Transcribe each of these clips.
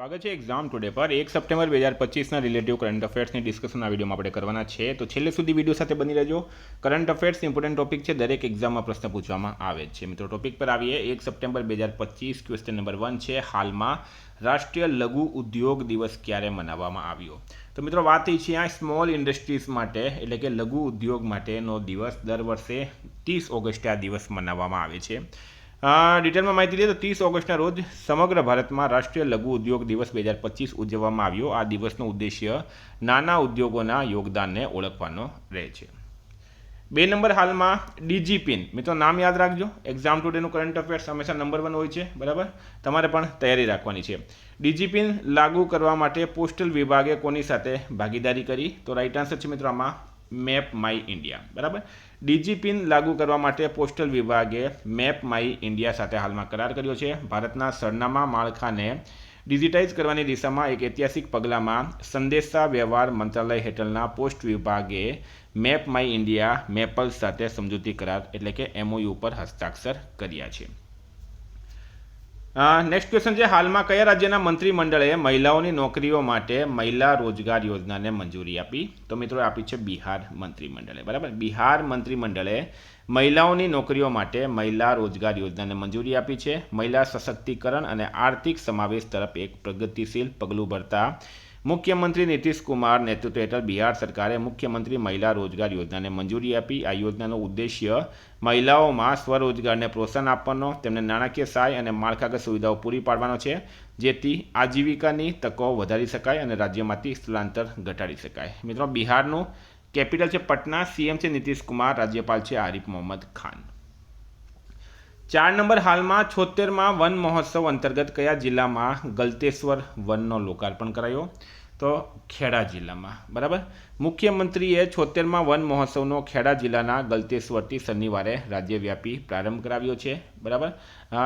સ્વાગત છે exam today પર 1 સપ્ટેમ્બર 2025ના રિલેટિવ કરંટ અફેર્સની ડિસ્કશન આ વિડીયોમાં આપણે કરવાના છે. તો છેલ્લે સુધી વિડીયો સાથે બની રહેજો. કરંટ અફેર્સ ઇમ્પોર્ટન્ટ ટોપિક છે, દરેક એક્ઝામમાં પ્રશ્ન પૂછવામાં આવે છે. મિત્રો ટોપિક પર આવીએ. 1 સપ્ટેમ્બર 2025 ક્વેશ્ચન નંબર 1 છે, હાલમાં રાષ્ટ્રીય લઘુ ઉદ્યોગ દિવસ ક્યારે મનાવવામાં આવ્યો? તો મિત્રો વાત એ છે, આ સ્મોલ ઇન્ડસ્ટ્રીઝ માટે એટલે કે લઘુ ઉદ્યોગ માટેનો દિવસ દર વર્ષે 30 ઓગસ્ટે આ દિવસ મનાવવામાં આવે છે. ડિટેલમાં માહિતી લઈએ તો 30 ઓગસ્ટના રોજ સમગ્ર ભારતમાં રાષ્ટ્રીય લઘુ ઉદ્યોગ દિવસ 2025 ઉજવવામાં આવ્યો. આ દિવસનો ઉદ્દેશ્ય નાના ઉદ્યોગોના યોગદાનને ઓળખવાનો રહે છે. 2 નંબર, હાલમાં ડીજીપિન. મિત્રો નામ યાદ રાખજો, એક્ઝામ ટુડેનું કરંટ અફેર્સ હંમેશા નંબર 1 હોય છે, બરાબર? તમારે પણ તૈયારી રાખવાની છે. ડીજીપિન લાગુ કરવા માટે પોસ્ટલ વિભાગે કોની સાથે ભાગીદારી કરી? તો રાઈટ આન્સર છે મિત્રો આમાં મેપ માય ઇન્ડિયા, બરાબર? ડીજીપિન લાગુ કરવા માટે પોસ્ટલ વિભાગે મેપ માય ઇન્ડિયા સાથે હાલમાં કરાર કર્યો છે. ભારતના સરનામા માળખાને ડિજિટાઇઝ કરવાની દિશામાં એક ઐતિહાસિક પગલામાં સંદેશા વ્યવહાર મંત્રાલય હેઠળના પોસ્ટ વિભાગે મેપ માય ઇન્ડિયા મેપલ સાથે સમજૂતી કરાર એટલે કે MOU પર હસ્તાક્ષર કર્યા છે. નેક્સ્ટ ક્વેશ્ચન છે, હાલમાં કયા રાજ્યના મંત્રીમંડળે મહિલાઓની નોકરીઓ માટે મહિલા રોજગાર યોજનાને મંજૂરી આપી? તો મિત્રો આપી છે બિહાર મંત્રીમંડળે, બરાબર? બિહાર મંત્રીમંડળે મહિલાઓની નોકરીઓ માટે મહિલા રોજગાર યોજનાને મંજૂરી આપી છે. મહિલા સશક્તિકરણ અને આર્થિક સમાવેશ તરફ એક પ્રગતિશીલ પગલું ભરતા મુખ્યમંત્રી નીતિશ કુમાર નેતૃત્વ હેઠળ બિહાર સરકારે મુખ્યમંત્રી મહિલા રોજગાર યોજનાને મંજૂરી આપી. આ યોજનાનો ઉદ્દેશ્ય મહિલાઓમાં સ્વરોજગારને પ્રોત્સાહન આપવાનો, તેમને નાણાકીય સહાય અને માળખાગત સુવિધાઓ પૂરી પાડવાનો છે, જેથી આજીવિકાની તકો વધારી શકાય અને રાજ્યમાંથી સ્થળાંતર ઘટાડી શકાય. મિત્રો બિહારનું કેપિટલ છે પટના, CM છે નીતિશ કુમાર, રાજ્યપાલ છે આરિફ મોહમ્મદ ખાન. 4 નંબર, હાલમાં 76માં વન મહોત્સવ અંતર્ગત કયા જિલ્લામાં ગલતેશ્વર વનનો લોકાર્પણ કરાયો? તો ખેડા જિલ્લામાં, બરાબર? મુખ્યમંત્રીએ 76માં વન મહોત્સવનો ખેડા જિલ્લાના ગલતેશ્વરથી શનિવારે રાજ્યવ્યાપી પ્રારંભ કરાવ્યો છે, બરાબર?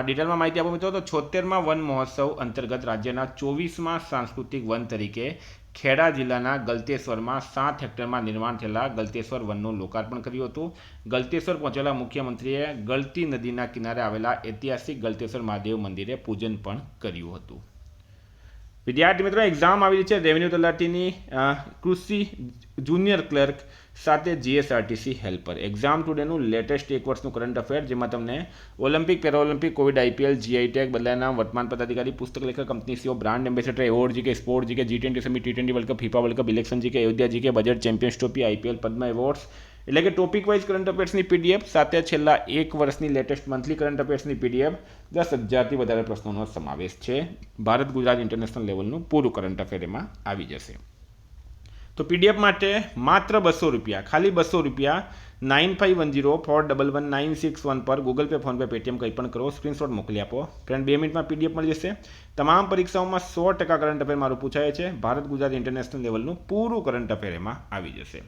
ડિટેલમાં માહિતી આપો મિત્રો. તો 76માં વન મહોત્સવ અંતર્ગત રાજ્યના 24માં સાંસ્કૃતિક વન તરીકે ખેડા જિલ્લાના ગલતેશ્વરમાં 7 હેક્ટરમાં નિર્માણ થયેલા ગલતેશ્વર વનનું લોકાર્પણ કર્યું હતું. ગલતેશ્વર પહોંચેલા મુખ્યમંત્રીએ ગલતી નદીના કિનારે આવેલા ઐતિહાસિક ગલતેશ્વર મહાદેવ મંદિરે પૂજન પણ કર્યું હતું. વિદ્યાર્થી મિત્રો, એક્ઝામ આવી છે રેવન્યુ તલાટીની કૃષિ જુનિયર ક્લર્ક સાથે GSRTC હેલ્પર. એક્ઝામ ટુડેનું લેટેસ્ટ 1 વર્ષનું કરંટ અફેર, જેમાં તમને Olympic, Paralympic, Covid, IPL, GI tag, બદલાના વર્તમાન પદાધિકારી, પુસ્તક લેખક, company CEO, brand ambassador, award GK, sport GK, G20 summit, T20 world cup, FIFA world cup, election GK, Ayodhya GK, budget, champions trophy, IPL, Padma awards એટલે કે topic wise current અફેર્સની PDF સાથે છેલ્લા 1 વર્ષની લેટેસ્ટ મંથલી કરંટ અફેર્સની PDF 10,000થી વધારે પ્રશ્નોનો સમાવેશ છે. ભારત ગુજરાત ઇન્ટરનેશનલ લેવલનું પૂરું કરંટ અફેર એમાં આવી જશે. તો PDF માટે માત્ર 200 રૂપિયા, ખાલી 200 રૂપિયા 9510411961 પર ગૂગલ પે, ફોનપે, પેટીએમ કંઈ પણ કરો, સ્ક્રીનશોટ મોકલી આપો. ફ્રેન્ડ 2 મિનિટમાં PDF મળી જશે. તમામ પરીક્ષાઓમાં 100% કરંટ અફેર મારું પૂછાય છે. ભારત ગુજરાત ઇન્ટરનેશનલ લેવલનું પૂરું કરંટ અફેર એમાં આવી જશે.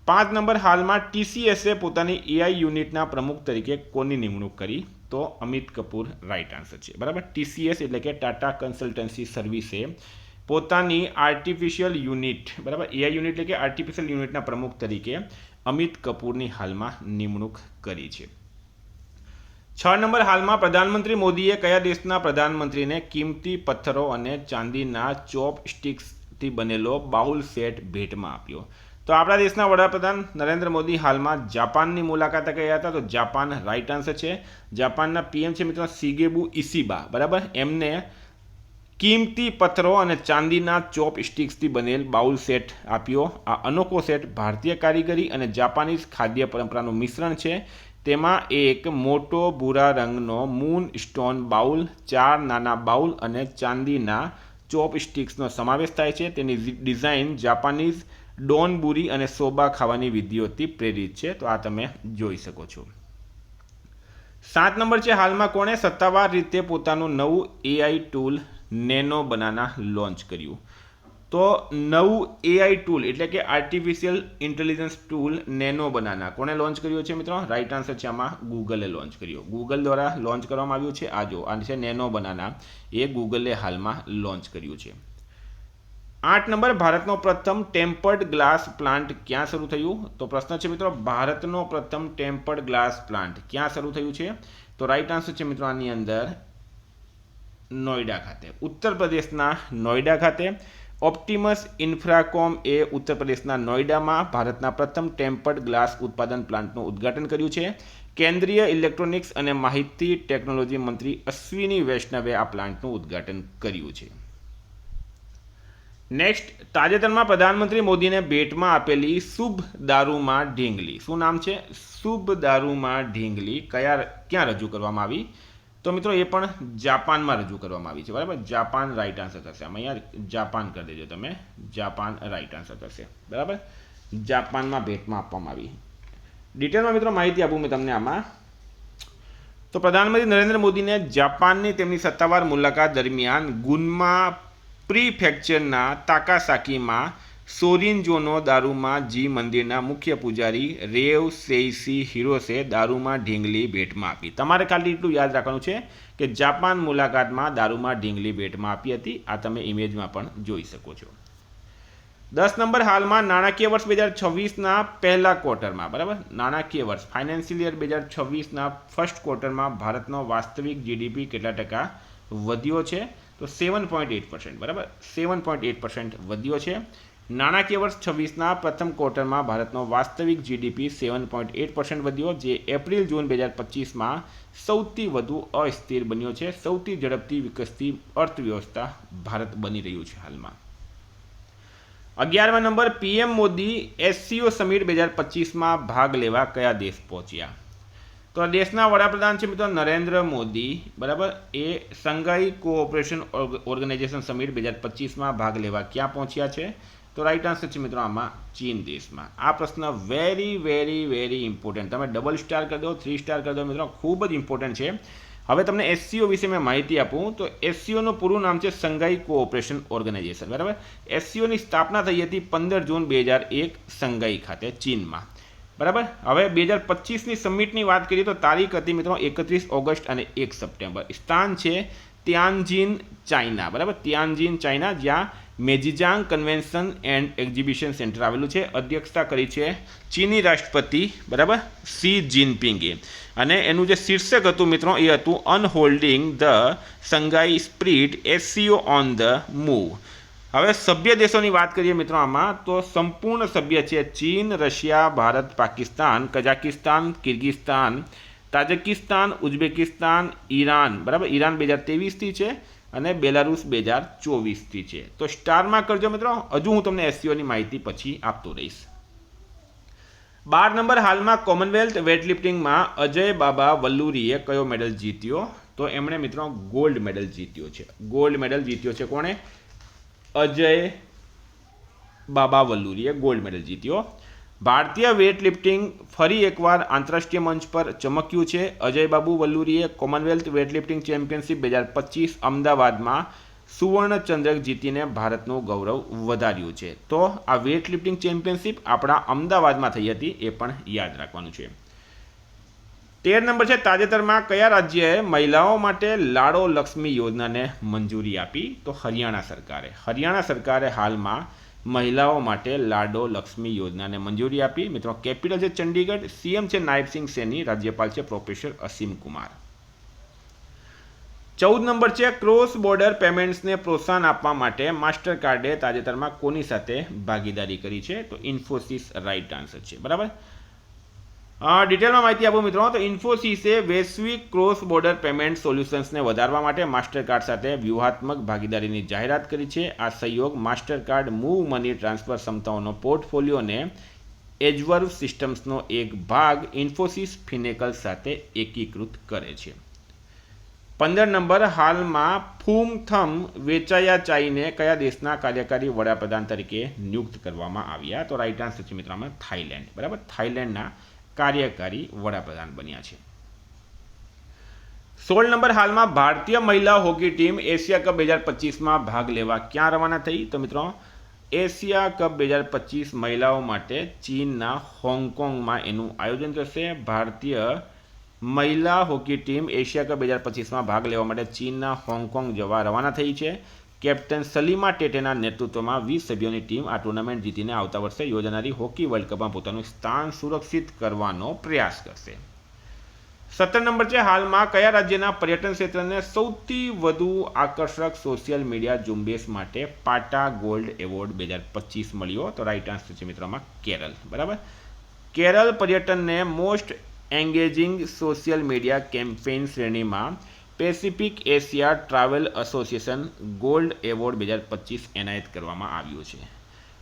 5 નંબર, હાલમાં TCSએ પોતાની AI યુનિટના પ્રમુખ તરીકે કોની નિમણૂક કરી? તો અમિત કપૂર રાઈટ આન્સર છે, બરાબર? TCS એટલે કે ટાટા કન્સલ્ટન્સી સર્વિસે પોતાની આર્ટિફિશિયલ યુનિટ, બરાબર? AI યુનિટ એટલે કે આર્ટિફિશિયલ યુનિટના પ્રમુખ તરીકે અમિત કપૂરની હાલમાં નિમણૂક કરી છે. 6 નંબર, હાલમાં પ્રધાનમંત્રી મોદીએ કયા દેશના પ્રધાનમંત્રીને કિંમતી પથ્થરો અને ચાંદીના ચોપ સ્ટિક્સથી બનેલો બાઉલ સેટ ભેટમાં આપ્યો? તો આપણા દેશના વડાપ્રધાન નરેન્દ્ર મોદી હાલમાં જાપાનની મુલાકાતે ગયા હતા. તો જાપાન રાઈટ આન્સર છે. જાપાનના PM છે મિત્રો શિગેબુ ઇશિબા, બરાબર? એમને કિંમતી પથ્થરો અને ચાંદીના ચોપ સ્ટિક્સથી બનેલ બાઉલ સેટ આપ્યો. આ અનોખો સેટ ભારતીય કારીગરી અને જાપાનીઝ ખાદ્ય પરંપરાનું મિશ્રણ છે. તેમાં એક મોટો ભૂરા રંગનો મૂન સ્ટોન બાઉલ, 4 નાના બાઉલ અને ચાંદીના ચોપ સ્ટિક્સનો સમાવેશ થાય છે. તેની ડિઝાઇન જાપાનીઝ ડોનબુરી અને સોબા ખાવાની વિધિઓથી પ્રેરિત છે. તો આ તમે જોઈ શકો છો. 7 નંબર છે, હાલમાં કોણે સત્તાવાર રીતે પોતાનું નવું AI tool nano banana launch કર્યું? તો નવું AI ટૂલ એટલે કે artificial intelligence tool nano banana કોણે લોન્ચ કર્યો છે મિત્રો? રાઈટ આન્સર છે આમાં ગૂગલે લોન્ચ કર્યો. ગૂગલ દ્વારા લોન્ચ કરવામાં આવ્યું છે. આ જો આ છે નેનો બનાના, એ ગૂગલે હાલમાં લોન્ચ કર્યું છે. 8 નંબર, ભારતનો પ્રથમ ટેમ્પર્ડ ગ્લાસ પ્લાન્ટ ક્યાં શરૂ થયું? તો પ્રશ્ન છે મિત્રો, ભારતનો પ્રથમ ટેમ્પર્ડ ગ્લાસ પ્લાન્ટ ક્યાં શરૂ થયું છે? તો રાઈટ આન્સર છે મિત્રો આની અંદર નોઈડા ખાતે, ઉત્તર પ્રદેશના નોઈડા ખાતે. ઓપ્ટિમસ ઇન્ફ્રાકોમ એ ઉત્તર પ્રદેશના નોઈડામાં ભારતના પ્રથમ ટેમ્પર્ડ ગ્લાસ ઉત્પાદન પ્લાન્ટનું ઉદ્ઘાટન કર્યું છે. કેન્દ્રીય ઇલેક્ટ્રોનિક્સ અને માહિતી ટેકનોલોજી મંત્રી અશ્વિની વૈષ્ણવે આ પ્લાન્ટનું ઉદ્ઘાટન કર્યું છે. નેક્સ્ટ, તાજેતરમાં પ્રધાનમંત્રી મોદીને ભેટમાં આપેલી શુભ દારૂમાં ઢીંગલી, શું નામ છે? શુભ દારૂમાં ઢીંગલી ક્યાં રજૂ કરવામાં આવી? તો મિત્રો એ પણ જાપાનમાં રજૂ કરવામાં આવી છે. બરાબર, જાપાન રાઈટ આન્સર થશે. આમાં અહીંયા જાપાન કરી દેજો તમે, જાપાન રાઈટ આન્સર થશે. બરાબર, જાપાનમાં ભેટમાં આપવામાં આવી. ડિટેલમાં મિત્રો માહિતી આપું મેં તમને આમાં. તો પ્રધાનમંત્રી નરેન્દ્ર મોદીને જાપાનની તેમની સત્તાવાર મુલાકાત દરમિયાન ગુન્મા પ્રીફેક્ચરના તાકાસાકીમાં સોરિન્જોનો દારૂમાં જી મંદિરના મુખ્ય પૂજારી રેવ સેઈસી હિરોસે દારૂમાં ઢીંગલી ભેટમાં આપી. તમારે ખાલી એટલું યાદ રાખવાનું છે કે જાપાન મુલાકાતમાં દારૂમાં ઢીંગલી ભેટમાં આપી હતી. આ તમે ઇમેજમાં પણ જોઈ શકો છો. 10 નંબર, હાલમાં નાણાકીય વર્ષ 2026ના પહેલા ક્વાર્ટરમાં, બરાબર, નાણાકીય વર્ષ ફાઇનાન્શિયલ યર 2026ના ફર્સ્ટ ક્વાર્ટરમાં ભારતનો વાસ્તવિક જીડીપી કેટલા ટકા વધ્યો છે? તો 7.8%. બરાબર, 7.8% વધ્યો છે. નાણાકીય વર્ષ 26ના પ્રથમ ક્વાર્ટરમાં ભારતનો વાસ્તવિક જીડીપી 7.8% વધ્યો, જે એપ્રિલ જૂન 2025માં સૌથી વધુ અસ્થિર બન્યો છે. સૌથી ઝડપથી વિકસતી અર્થવ્યવસ્થા ભારત બની રહ્યું છે હાલમાં. 11મા number, PM Modi SCO summit 2025માં ભાગ લેવા કયા દેશ પહોંચ્યા? તો આ દેશના વડાપ્રધાન છે મિત્રો નરેન્દ્ર મોદી. બરાબર, એ શંઘાઈ કોઓપરેશન ઓર્ગેનાઇઝેશન સમિટ 2025માં ભાગ લેવા ક્યાં પહોંચ્યા છે? તો રાઈટ આન્સર છે મિત્રો આમાં ચીન દેશમાં. આ પ્રશ્ન વેરી વેરી વેરી ઇમ્પોર્ટન્ટ. તમે ડબલ સ્ટાર કરી દો, 3 સ્ટાર કરી દો મિત્રો, ખૂબ જ ઇમ્પોર્ટન્ટ છે. હવે તમને એસસીઓ વિશે મેં માહિતી આપું તો એસસીઓનું પૂરું નામ છે શંઘાઈ કોઓપરેશન ઓર્ગેનાઇઝેશન. બરાબર, એસસીઓની સ્થાપના થઈ હતી 15 જૂન 2001 શંઘાઈ ખાતે ચીનમાં. બરાબર, હવે 2025ની સમિટની વાત કરીએ તો તારીખ હતી મિત્રો 31 ઓગસ્ટ અને 1 સપ્ટેમ્બર. સ્થાન છે તિયાનજિન, ચાઇના. બરાબર, તિયાનજિન, ચાઇના, જ્યાં મેજીજાંગ કન્વેન્શન એન્ડ એક્ઝિબિશન સેન્ટર આવેલું છે. અધ્યક્ષતા કરી છે ચીની રાષ્ટ્રપતિ, બરાબર, શી જિનપિંગે. અને એનું જે શીર્ષક હતું મિત્રો એ હતું upholding the Shanghai spirit, SCO on the move. હવે સભ્ય દેશોની વાત કરીએ મિત્રો આમાં તો સંપૂર્ણ સભ્ય છે ચીન, Russia, Bharat, Pakistan, Kazakhstan, Kyrgyzstan, Tajikistan, Uzbekistan, Iran. બરાબર, ઈરાન 2023થી છે અને બેલારુસ 2024થી છે. તો સ્ટારમાં કરજો મિત્રો, હજુ હું તમને એસસીઓની માહિતી પછી આપતો રહીશ. 12 નંબર, હાલમાં કોમનવેલ્થ વેઇટલિફ્ટિંગમાં અજય બાબા વલ્લુરીએ કયો મેડલ જીત્યો? તો એમણે મિત્રો ગોલ્ડ મેડલ જીત્યો છે. ગોલ્ડ મેડલ જીત્યો છે કોણે? અજય બાબા વલ્લુરીએ ગોલ્ડ મેડલ જીત્યો. ભારતીય વેઇટલિફ્ટિંગ ફરી એકવાર આંતરરાષ્ટ્રીય મંચ પર ચમક્યું છે. અજય બાબુ વલ્લુરીએ કોમનવેલ્થ વેઇટલિફ્ટિંગ ચેમ્પિયનશિપ 2025 અમદાવાદમાં સુવર્ણ ચંદ્રક જીતીને ભારતનું ગૌરવ વધાર્યું છે. તો આ વેઇટલિફ્ટિંગ ચેમ્પિયનશિપ આપણા અમદાવાદમાં થઈ હતી, એ પણ યાદ રાખવાનું છે. 13 નંબર છે, તાજેતરમાં કયા રાજ્યએ મહિલાઓ માટે લાડો લક્ષ્મી યોજનાને મંજૂરી આપી? તો હરિયાણા સરકારે. હરિયાણા સરકારે હાલમાં મહિલાઓ માટે લાડો લક્ષ્મી યોજનાને મંજૂરી આપી. મિત્રો કેપિટલ છે ચંડીગઢ, સીએમ છે નાયબસિંહ સૈની, રાજ્યપાલ છે પ્રોફેસર અસીમ કુમાર. 14 નંબર છે, ક્રોસ બોર્ડર પેમેન્ટ્સને પ્રોત્સાહન આપવા માટે માસ્ટરકાર્ડે તાજેતરમાં કોની સાથે ભાગીદારી કરી છે? તો ઇન્ફોસિસ રાઈટ આન્સર છે. બરાબર, ડિટેલમાં માહિતી આપું મિત્રો તો ઇન્ફોસિસે વૈશ્વિક ક્રોસ બોર્ડર પેમેન્ટ સોલ્યુશન્સને વધારવા માટે માસ્ટરકાર્ડ સાથે વ્યૂહાત્મક ભાગીદારીની જાહેરાત કરી છે. આ સહયોગ માસ્ટરકાર્ડ મૂવ મની ટ્રાન્સફર ક્ષમતાઓનો પોર્ટફોલિયોને એજવર્વ સિસ્ટમ્સનો એક ભાગ ઇન્ફોસિસ ફિનેકલ સાથે એકીકૃત કરે છે. 15 નંબર, હાલમાં ફૂમથમ વેચાયા ચાઈને કયા દેશના કાર્યકારી વડાપ્રધાન તરીકે નિયુક્ત કરવામાં આવ્યા? તો રાઈટ આન્સર છે મિત્રોમાં થાઈલેન્ડ. બરાબર, થાઈલેન્ડના કાર્યકારી વડાપ્રધાન બન્યા છે. 16 નંબર, હાલમાં ભારતીય મહિલા હોકી ટીમ એશિયા કપ 2025માં ભાગ લેવા ક્યાં રવાના થઈ? તો મિત્રો એશિયા કપ 2025 મહિલાઓ માટે ચીનના હોંગકોંગમાં એનું આયોજન થશે. ભારતીય મહિલા હોકી ટીમ એશિયા કપ 2025માં ભાગ લેવા માટે ચીનના હોંગકોંગ જવા રવાના થઈ છે. કેપ્ટન સલીમા ટેટેના નેતૃત્વમાં 20 સભ્યોની ટીમ આ ટુર્નામેન્ટ જીતીને આવતા વર્ષે યોજાનારી હોકી વર્લ્ડ કપમાં પોતાનું સ્થાન સુરક્ષિત કરવાનો પ્રયાસ કરશે. 17 નંબર છે, હાલમાં કયા રાજ્યના પર્યટન ક્ષેત્રને સૌથી વધુ આકર્ષક સોશિયલ મીડિયા ઝુંબેશ માટે પાટા ગોલ્ડ એવોર્ડ 2025 મળ્યો? તો રાઈટ આન્સર છે મિત્રોમાં કેરળ. બરાબર, કેરળ પર્યટનને most engaging social media campaign શ્રેણીમાં Pacific Asia travel association gold award 2025 એનાયત કરવામાં આવ્યું છે.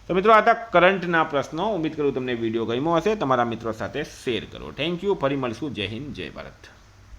તો મિત્રો આ હતા કરંટના પ્રશ્નો. ઉમ્મીદ કરું તમને વિડીયો ગમ્યો હશે, તમારા મિત્રો સાથે શેર કરો. Thank you. ફરી મળીશું. જય હિન્દ, જય ભારત.